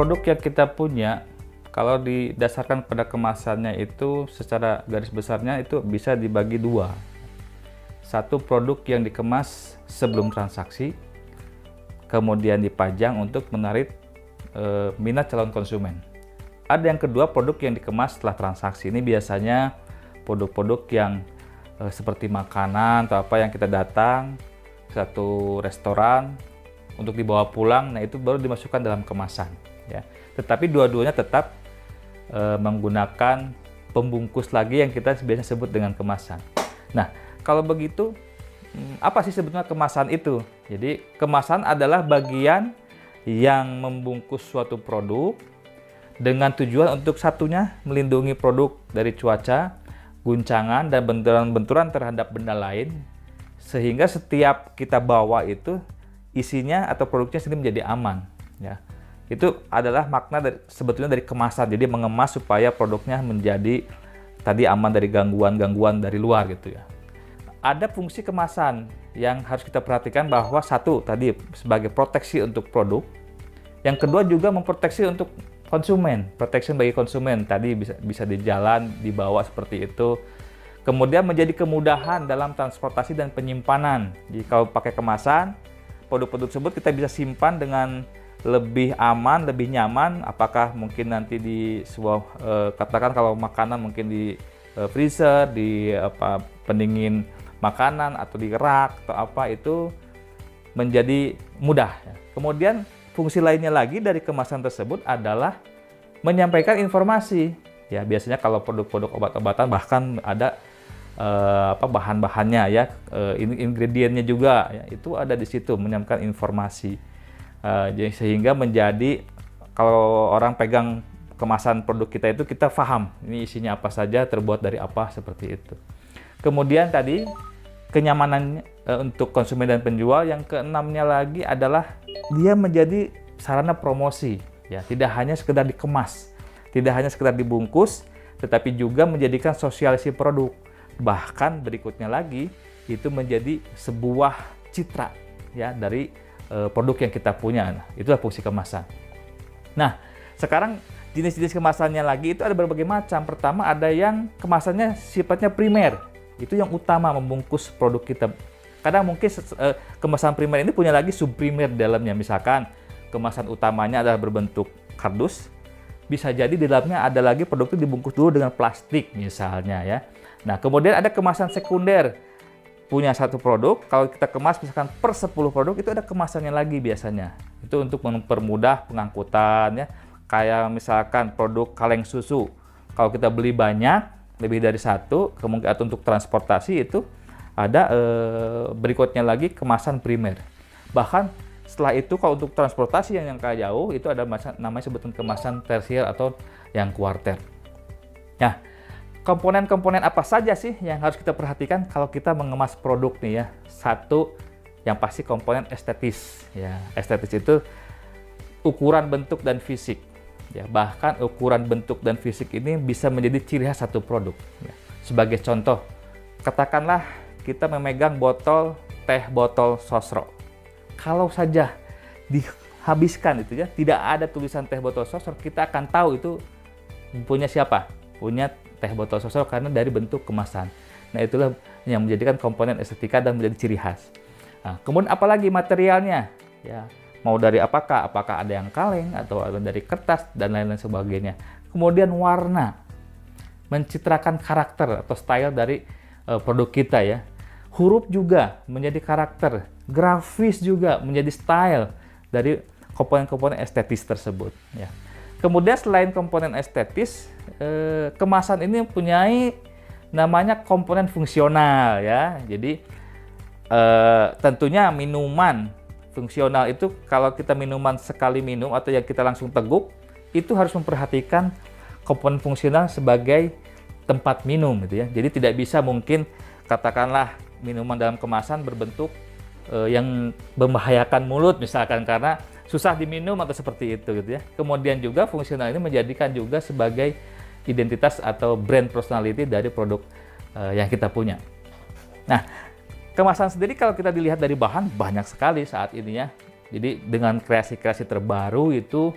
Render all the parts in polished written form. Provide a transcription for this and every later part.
produk yang kita punya, kalau didasarkan pada kemasannya itu secara garis besarnya itu bisa dibagi dua. Satu, produk yang dikemas sebelum transaksi, kemudian dipajang untuk menarik minat calon konsumen. Ada yang kedua, produk yang dikemas setelah transaksi. Ini biasanya produk-produk yang seperti makanan atau apa yang kita datang ke satu restoran untuk dibawa pulang, nah itu baru dimasukkan dalam kemasan ya. Tetapi dua-duanya tetap menggunakan pembungkus lagi yang kita biasa sebut dengan kemasan. Nah, kalau begitu apa sih sebetulnya kemasan itu? Jadi kemasan adalah bagian yang membungkus suatu produk dengan tujuan untuk satunya melindungi produk dari cuaca, guncangan, dan benturan-benturan terhadap benda lain, sehingga setiap kita bawa itu isinya atau produknya sendiri menjadi aman ya. Itu adalah makna sebetulnya dari kemasan. Jadi mengemas supaya produknya menjadi tadi aman dari gangguan-gangguan dari luar gitu ya. Ada fungsi kemasan yang harus kita perhatikan, bahwa satu tadi sebagai proteksi untuk produk, yang kedua juga memproteksi untuk konsumen, protection bagi konsumen. Tadi bisa di jalan dibawa seperti itu. Kemudian menjadi kemudahan dalam transportasi dan penyimpanan. Jadi kalau pakai kemasan, produk-produk tersebut kita bisa simpan dengan lebih aman, lebih nyaman. Apakah mungkin nanti di sebuah katakan kalau makanan mungkin di freezer, di pendingin makanan atau di rak atau apa, itu menjadi mudah. Kemudian fungsi lainnya lagi dari kemasan tersebut adalah menyampaikan informasi. Ya, biasanya kalau produk-produk obat-obatan bahkan ada bahan-bahannya ya, ingredientnya juga ya, itu ada di situ menyampaikan informasi. Sehingga menjadi kalau orang pegang kemasan produk kita itu kita paham ini isinya apa saja, terbuat dari apa, seperti itu. Kemudian tadi kenyamanan untuk konsumen dan penjual. Yang keenamnya lagi adalah dia menjadi sarana promosi ya, tidak hanya sekedar dikemas, tidak hanya sekedar dibungkus, tetapi juga menjadikan sosialisasi produk. Bahkan berikutnya lagi itu menjadi sebuah citra ya dari produk yang kita punya. Nah, itulah fungsi kemasan. Nah, sekarang jenis-jenis kemasannya lagi itu ada berbagai macam. Pertama, ada yang kemasannya sifatnya primer. Itu yang utama membungkus produk kita. Kadang mungkin kemasan primer ini punya lagi subprimer di dalamnya. Misalkan kemasan utamanya adalah berbentuk kardus, bisa jadi di dalamnya ada lagi produk itu dibungkus dulu dengan plastik misalnya ya. Nah, kemudian ada kemasan sekunder. Punya satu produk, kalau kita kemas misalkan per 10 produk, itu ada kemasannya lagi biasanya. Itu untuk mempermudah pengangkutan ya. Kayak misalkan produk kaleng susu. Kalau kita beli banyak, lebih dari satu, kemungkinan untuk transportasi itu ada berikutnya lagi kemasan primer. Bahkan setelah itu kalau untuk transportasi yang jangka jauh itu ada namanya sebetulnya kemasan tersier atau yang kuarter. Nah, komponen-komponen apa saja sih yang harus kita perhatikan kalau kita mengemas produk nih ya? Satu, yang pasti komponen estetis ya. Estetis itu ukuran, bentuk, dan fisik ya. Bahkan ukuran, bentuk, dan fisik ini bisa menjadi ciri khas satu produk ya. Sebagai contoh, katakanlah kita memegang botol teh botol sosro. Kalau saja dihabiskan itu ya, tidak ada tulisan teh botol sosro, kita akan tahu itu punya siapa? Punya teh botol sosro karena dari bentuk kemasan. Nah, itulah yang menjadikan komponen estetika dan menjadi ciri khas. Nah, kemudian apalagi materialnya ya, mau dari apakah ada yang kaleng atau dari kertas dan lain-lain sebagainya. Kemudian warna, mencitrakan karakter atau style dari produk kita ya. Huruf juga menjadi karakter, grafis juga menjadi style dari komponen-komponen estetis tersebut ya. Kemudian selain komponen estetis, kemasan ini mempunyai namanya komponen fungsional ya. Jadi tentunya minuman fungsional itu kalau kita minuman sekali minum atau yang kita langsung teguk, itu harus memperhatikan komponen fungsional sebagai tempat minum gitu ya. Jadi tidak bisa mungkin katakanlah minuman dalam kemasan berbentuk yang membahayakan mulut misalkan karena susah diminum atau seperti itu gitu ya. Kemudian juga fungsional ini menjadikan juga sebagai identitas atau brand personality dari produk yang kita punya. Nah, kemasan sendiri kalau kita dilihat dari bahan banyak sekali saat ini ya. Jadi dengan kreasi-kreasi terbaru itu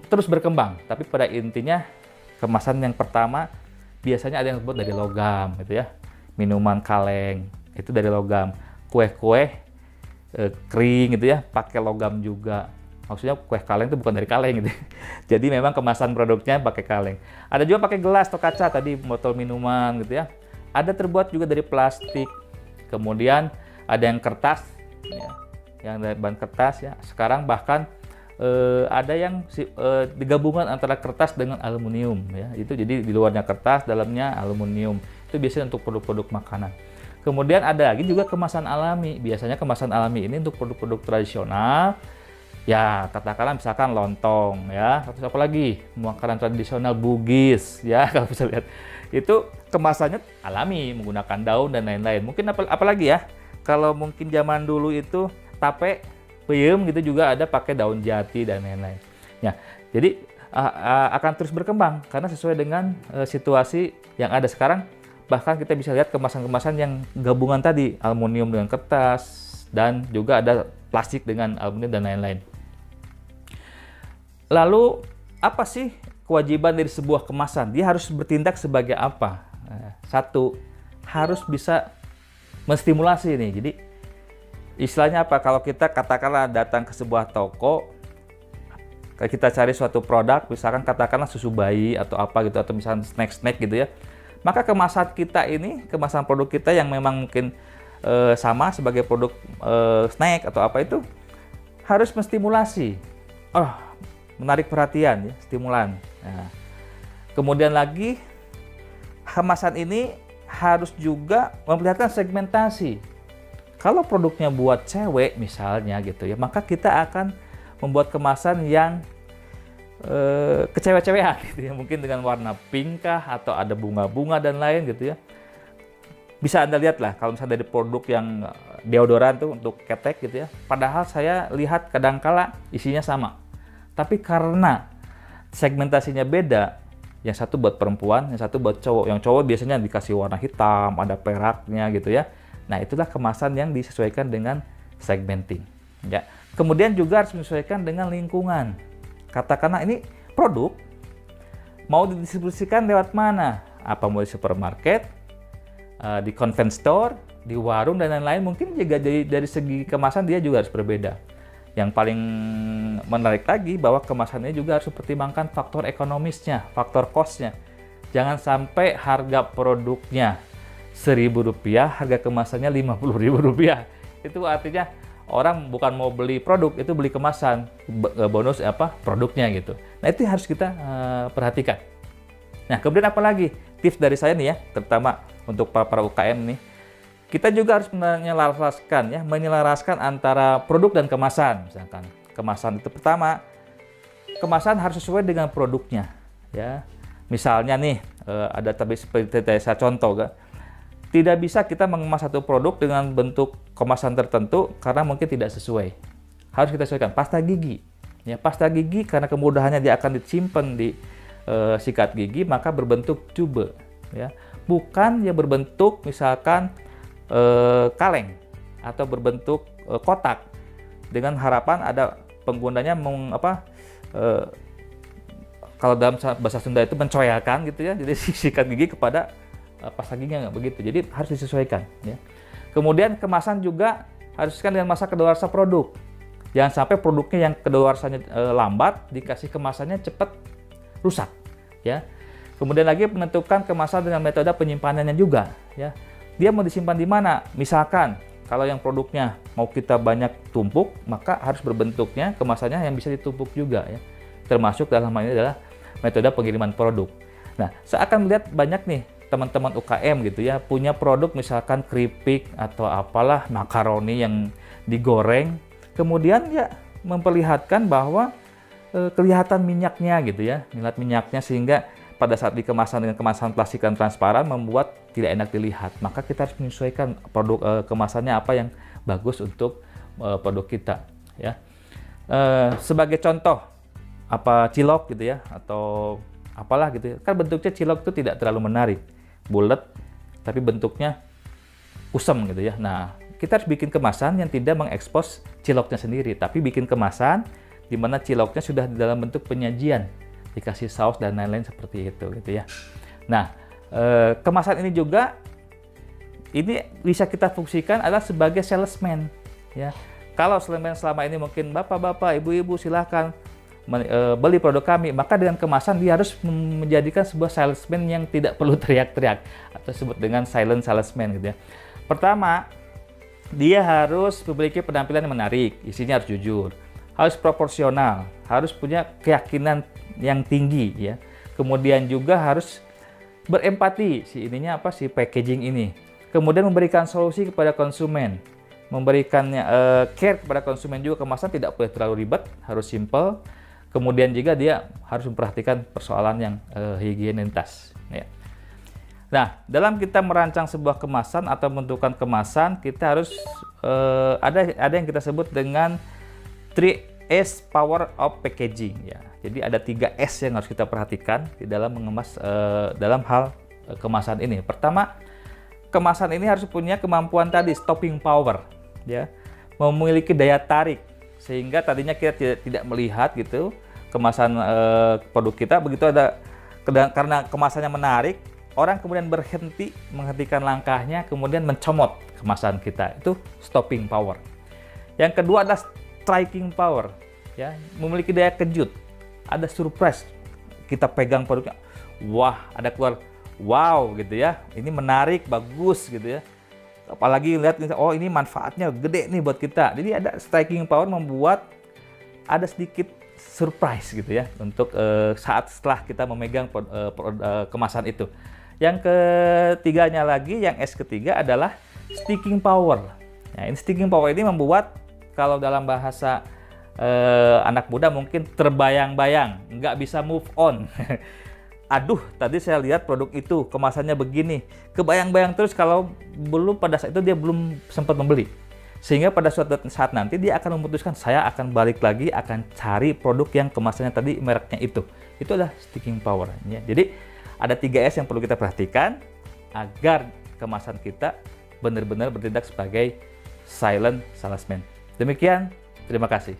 Terus berkembang, tapi pada intinya kemasan yang pertama biasanya ada yang terbuat dari logam gitu ya. Minuman kaleng itu dari logam, kue-kue kering gitu ya pakai logam juga. Maksudnya kue kaleng itu bukan dari kaleng gitu. Jadi memang kemasan produknya pakai kaleng. Ada juga pakai gelas atau kaca tadi, botol minuman gitu ya. Ada terbuat juga dari plastik. Kemudian ada yang kertas ya, yang dari bahan kertas ya. Sekarang bahkan ada yang digabungan antara kertas dengan aluminium ya. Itu jadi di luarnya kertas, dalamnya aluminium. Itu biasanya untuk produk-produk makanan. Kemudian ada lagi juga kemasan alami. Biasanya kemasan alami ini untuk produk-produk tradisional. Ya, katakanlah misalkan lontong ya. Terus apa lagi? Makanan tradisional Bugis ya, kalau bisa lihat. Itu kemasannya alami menggunakan daun dan lain-lain. Mungkin apalagi ya? Kalau mungkin zaman dulu itu tape peyem gitu juga ada pakai daun jati dan lain-lain. Ya, jadi akan terus berkembang karena sesuai dengan situasi yang ada sekarang. Bahkan kita bisa lihat kemasan-kemasan yang gabungan tadi, aluminium dengan kertas dan juga ada plastik dengan aluminium dan lain-lain. Lalu apa sih kewajiban dari sebuah kemasan? Dia harus bertindak sebagai apa? Satu, harus bisa menstimulasi nih. Jadi istilahnya apa? Kalau kita katakanlah datang ke sebuah toko, kita cari suatu produk, misalkan katakanlah susu bayi atau apa gitu, atau misalkan snack-snack gitu ya, maka kemasan kita ini, kemasan produk kita yang memang mungkin sama sebagai produk snack atau apa itu, harus menstimulasi. Menarik perhatian ya, stimulan. Nah, kemudian lagi, kemasan ini harus juga memperlihatkan segmentasi. Kalau produknya buat cewek misalnya gitu ya, maka kita akan membuat kemasan yang kecewek-cewekan gitu ya, mungkin dengan warna pink kah atau ada bunga-bunga dan lain gitu ya. Bisa Anda lihat lah kalau misalnya dari produk yang deodoran tuh untuk ketek gitu ya. Padahal saya lihat kadangkala isinya sama. Tapi karena segmentasinya beda, yang satu buat perempuan, yang satu buat cowok. Yang cowok biasanya dikasih warna hitam, ada peraknya gitu ya. Nah, itulah kemasan yang disesuaikan dengan segmenting. Ya. Kemudian juga harus menyesuaikan dengan lingkungan. Katakanlah ini produk mau didistribusikan lewat mana? Apa mau di supermarket, di convenience store, di warung dan lain-lain. Mungkin juga dari segi kemasan dia juga harus berbeda. Yang paling menarik lagi bahwa kemasannya juga harus mempertimbangkan faktor ekonomisnya, faktor cost-nya. Jangan sampai harga produknya Rp1.000, harga kemasannya Rp50.000. Itu artinya orang bukan mau beli produk, itu beli kemasan, bonus produknya gitu. Nah, itu harus kita perhatikan. Nah, kemudian apa lagi? Tips dari saya nih ya, terutama untuk para UKM nih. Kita juga harus menyelaraskan antara produk dan kemasan. Misalkan kemasan itu pertama, kemasan harus sesuai dengan produknya. Ya, misalnya nih ada tadi seperti saya contoh, tidak bisa kita mengemas satu produk dengan bentuk kemasan tertentu karena mungkin tidak sesuai. Harus kita sesuaikan. Pasta gigi, ya pasta gigi karena kemudahannya dia akan disimpan di sikat gigi, maka berbentuk tube, ya bukan yang berbentuk misalkan kaleng atau berbentuk kotak dengan harapan ada penggunanya kalau dalam bahasa Sunda itu mencoyakan gitu ya, jadi sikat gigi kepada pasta giginya nggak begitu, jadi harus disesuaikan ya. Kemudian kemasan juga harus disesuaikan dengan masa kedaluarsa produk, jangan sampai produknya yang kedaluarsanya lambat dikasih kemasannya cepat rusak ya. Kemudian lagi menentukan kemasan dengan metode penyimpanannya juga ya. Dia mau disimpan di mana? Misalkan kalau yang produknya mau kita banyak tumpuk, maka harus berbentuknya kemasannya yang bisa ditumpuk juga ya. Termasuk dalam hal ini adalah metode pengiriman produk. Nah, saya akan melihat banyak nih teman-teman UKM gitu ya, punya produk misalkan keripik atau apalah makaroni yang digoreng, kemudian ya memperlihatkan bahwa kelihatan minyaknya gitu ya, minyaknya sehingga pada saat dikemasan dengan kemasan plastik dan transparan membuat tidak enak dilihat. Maka kita harus menyesuaikan produk kemasannya apa yang bagus untuk produk kita ya. Sebagai contoh cilok gitu ya atau apalah gitu ya. Kan bentuknya cilok itu tidak terlalu menarik, bulat tapi bentuknya kusam gitu ya. Nah, kita harus bikin kemasan yang tidak mengekspos ciloknya sendiri, tapi bikin kemasan di mana ciloknya sudah di dalam bentuk penyajian, dikasih saus dan lain-lain seperti itu gitu ya. Nah, kemasan ini juga ini bisa kita fungsikan adalah sebagai salesman ya. Kalau salesman selama ini mungkin bapak-bapak, ibu-ibu silahkan beli produk kami, maka dengan kemasan dia harus menjadikan sebuah salesman yang tidak perlu teriak-teriak atau disebut dengan silent salesman gitu ya. Pertama, dia harus memiliki penampilan yang menarik, isinya harus jujur, harus proporsional, harus punya keyakinan yang tinggi ya. Kemudian juga harus berempati si packaging ini. Kemudian memberikan solusi kepada konsumen, memberikan care kepada konsumen juga. Kemasan tidak boleh terlalu ribet, harus simple. Kemudian juga dia harus memperhatikan persoalan yang higienitas ya. Nah, dalam kita merancang sebuah kemasan atau membentukkan kemasan, kita harus ada yang kita sebut dengan 3S power of packaging ya. Jadi ada 3S yang harus kita perhatikan di dalam mengemas dalam hal kemasan ini. Pertama, kemasan ini harus punya kemampuan tadi stopping power ya, memiliki daya tarik sehingga tadinya kita tidak melihat gitu kemasan produk kita, begitu ada karena kemasannya menarik, orang kemudian menghentikan langkahnya, kemudian mencomot kemasan kita. Itu stopping power. Yang kedua adalah striking power ya, memiliki daya kejut, ada surprise, kita pegang produknya, wah ada keluar wow gitu ya, ini menarik, bagus gitu ya, apalagi lihat oh ini manfaatnya gede nih buat kita. Jadi ada striking power, membuat ada sedikit surprise gitu ya untuk saat setelah kita memegang kemasan itu. Yang ketiganya lagi, yang S ketiga adalah sticking power. Nah, ini sticking power ini membuat, kalau dalam bahasa anak muda mungkin terbayang-bayang, nggak bisa move on. Aduh, tadi saya lihat produk itu kemasannya begini, kebayang-bayang terus kalau pada saat itu dia belum sempat membeli. Sehingga pada suatu saat nanti dia akan memutuskan, saya akan balik lagi, akan cari produk yang kemasannya tadi mereknya itu. Itu adalah sticking power ya. Jadi ada 3S yang perlu kita perhatikan agar kemasan kita benar-benar bertindak sebagai silent salesman. Demikian, terima kasih.